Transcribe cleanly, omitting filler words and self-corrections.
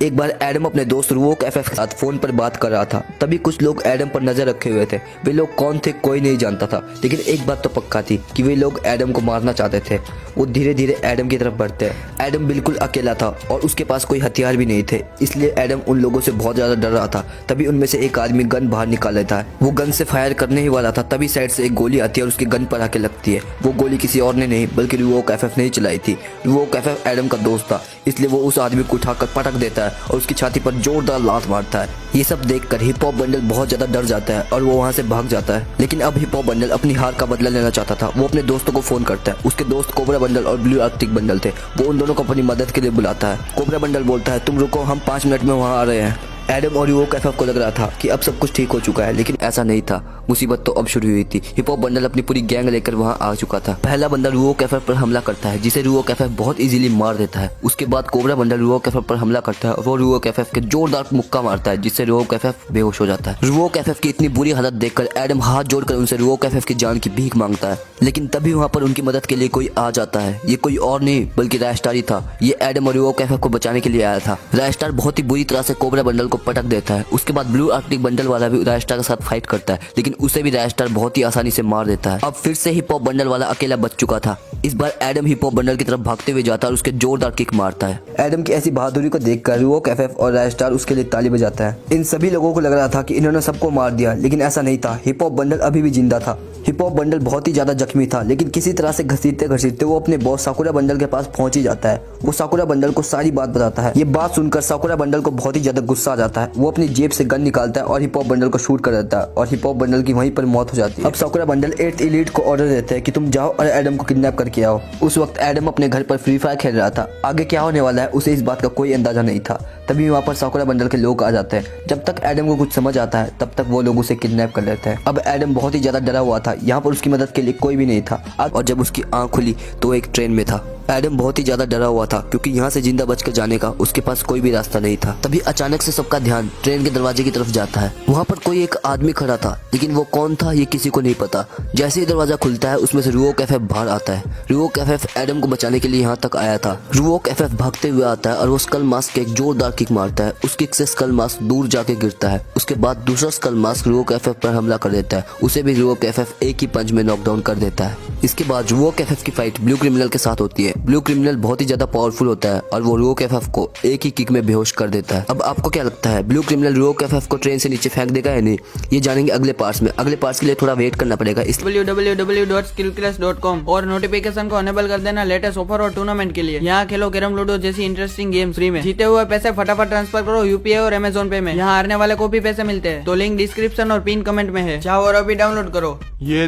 एक बार एडम अपने दोस्त रूवोक एफएफ के साथ फोन पर बात कर रहा था। तभी कुछ लोग एडम पर नजर रखे हुए थे। वे लोग कौन थे कोई नहीं जानता था, लेकिन एक बात तो पक्का थी कि वे लोग एडम को मारना चाहते थे। वो धीरे धीरे एडम की तरफ बढ़ते। एडम बिल्कुल अकेला था और उसके पास कोई हथियार भी नहीं थे, इसलिए एडम उन लोगों से बहुत ज्यादा डर रहा था। तभी उनमें से एक आदमी गन बाहर निकाल लेता है। वो गन से फायर करने ही वाला था, तभी साइड से एक गोली आती है और उसके गन पर आके लगती है। वो गोली किसी और ने नहीं बल्कि रूवोक एफएफ ने ही चलाई थी। रूवोक एफएफ एडम का दोस्त था, इसलिए वो उस आदमी को उठाकर पटक देता है और उसकी छाती पर जोरदार लात मारता है। ये सब देखकर हिप हॉप बंडल बहुत ज्यादा डर जाता है और वो वहाँ से भाग जाता है। लेकिन अब हिप हॉप बंडल अपनी हार का बदला लेना चाहता था। वो अपने दोस्तों को फोन करता है। उसके दोस्त कोबरा बंडल और ब्लू आर्कटिक बंडल थे। वो उन दोनों को अपनी मदद के लिए बुलाता है। कोबरा बंडल बोलता है तुम रुको, हम 5 मिनट में वहाँ आ रहे हैं। एडम और रूवोक एफएफ को लग रहा था कि अब सब कुछ ठीक हो चुका है, लेकिन ऐसा नहीं था। मुसीबत तो अब शुरू हुई थी। हिप हॉप बंडल अपनी पूरी गैंग लेकर वहां आ चुका था। पहला बंडल रूवोक एफएफ पर हमला करता है, जिसे रूवोक एफएफ बहुत इजीली मार देता है। उसके बाद कोबरा बंडल रूवोक एफएफ पर हमला करता है और वो रूवोक एफएफ के जोरदार मुक्का मारता है, जिससे रूवोक एफएफ बेहोश हो जाता है। रूवोक एफएफ की इतनी बुरी हालत देखकर एडम हाथ जोड़कर उनसे रूवोक एफएफ की जान की भीख मांगता है। लेकिन तभी वहां पर उनकी मदद के लिए कोई आ जाता है। ये कोई और नहीं बल्कि रायस्टार ही था। ये एडम और रूवोक एफएफ को बचाने के लिए आया था। रायस्टार बहुत ही बुरी तरह से कोबरा बंडल को पटक देता है। उसके बाद ब्लू आर्कटिक बंडल वाला भी रायस्टार के साथ फाइट करता है, लेकिन उसे भी रायस्टार बहुत ही आसानी से मार देता है। अब फिर से हिप हॉप बंडल वाला अकेला बच चुका था। इस बार एडम हिप हॉप बंडल की तरफ भागते हुए जाता है और उसके जोरदार किक मारता है। एडम की ऐसी बहादुरी को देखकर रूवोक एफएफ और रायस्टार उसके लिए ताली बजाता है। इन सभी लोगों को लग रहा था कि इन्होंने सबको मार दिया, लेकिन ऐसा नहीं था। हिप हॉप बंडल अभी भी जिंदा था। हिप हॉप बंडल बहुत ही ज्यादा जख्मी था, लेकिन किसी तरह से घसीटते घसीटते वो अपने बॉस साकुरा बंडल के पास पहुंच ही जाता है। वो साकुरा बंडल को सारी बात बताता है। ये बात सुनकर साकुरा बंडल को बहुत ही ज्यादा गुस्सा आ जाता है। वो अपनी जेब से गन निकालता है और हिप हॉप बंडल को शूट कर देता है और हिप हॉप बंडल की वहीं पर मौत हो जाती है। अब साकुरा बंडल 8th एलीट को ऑर्डर देते हैं कि तुम जाओ और एडम को किडनैप करके आओ। उस वक्त एडम अपने घर पर फ्री फायर खेल रहा था। आगे क्या होने वाला है उसे इस बात का कोई अंदाजा नहीं था। तभी वहाँ पर साकुरा बंडल के लोग आ जाते हैं। जब तक एडम को कुछ समझ आता है तब तक वो लोग उसे किडनैप कर लेते हैं। अब एडम बहुत ही ज्यादा डरा हुआ था। यहाँ पर उसकी मदद के लिए कोई भी नहीं था। और जब उसकी आंख खुली तो एक ट्रेन में था। एडम बहुत ही ज्यादा डरा हुआ था क्योंकि यहाँ से जिंदा बचकर जाने का उसके पास कोई भी रास्ता नहीं था। तभी अचानक से सबका ध्यान ट्रेन के दरवाजे की तरफ जाता है। वहाँ पर कोई एक आदमी खड़ा था, लेकिन वो कौन था ये किसी को नहीं पता। जैसे ही दरवाजा खुलता है उसमें से रूवोक एफएफ बाहर आता है। रूवोक एफएफ एडम को बचाने के लिए यहाँ तक आया था। रूवोक एफएफ भागते हुए आता है और वो स्कल मास्क के एक जोरदार किक मारता है। उस किक से स्कल मास्क दूर जाके गिरता है। उसके बाद दूसरा स्कल मास्क रूवोक एफएफ पर हमला कर देता है। उसे भी रूवोक एफएफ एक ही पंच में नॉकडाउन कर देता है। इसके बाद रूवोक एफएफ की फाइट ब्लू क्रिमिनल के साथ होती है। ब्लू क्रिमिनल बहुत ही ज्यादा पावरफुल होता है और वो रूवोक एफएफ को एक ही किक में बेहोश कर देता है। अब आपको क्या लगता है, ब्लू क्रिमिनल रूवोक एफएफ को ट्रेन से नीचे फेंक देगा या नहीं? ये जानेंगे अगले पार्ट्स में। अगले पार्ट्स के लिए थोड़ा वेट करना पड़ेगा। इस www.skillclass.com और नोटिफिकेशन को अनेबल कर देना लेटेस्ट ऑफर और टूर्नामेंट के लिए। यहाँ खेलो कैरम लूडो जैसी इंटरेस्टिंग गेम फ्री में। जीते हुए पैसे फटाफट ट्रांसफर करो यूपीआई और अमेजोन पे में। यहाँ हारने वाले को भी पैसे मिलते हैं, तो लिंक डिस्क्रिप्शन और पिन कमेंट में है। जाओ और अभी डाउनलोड करो। ये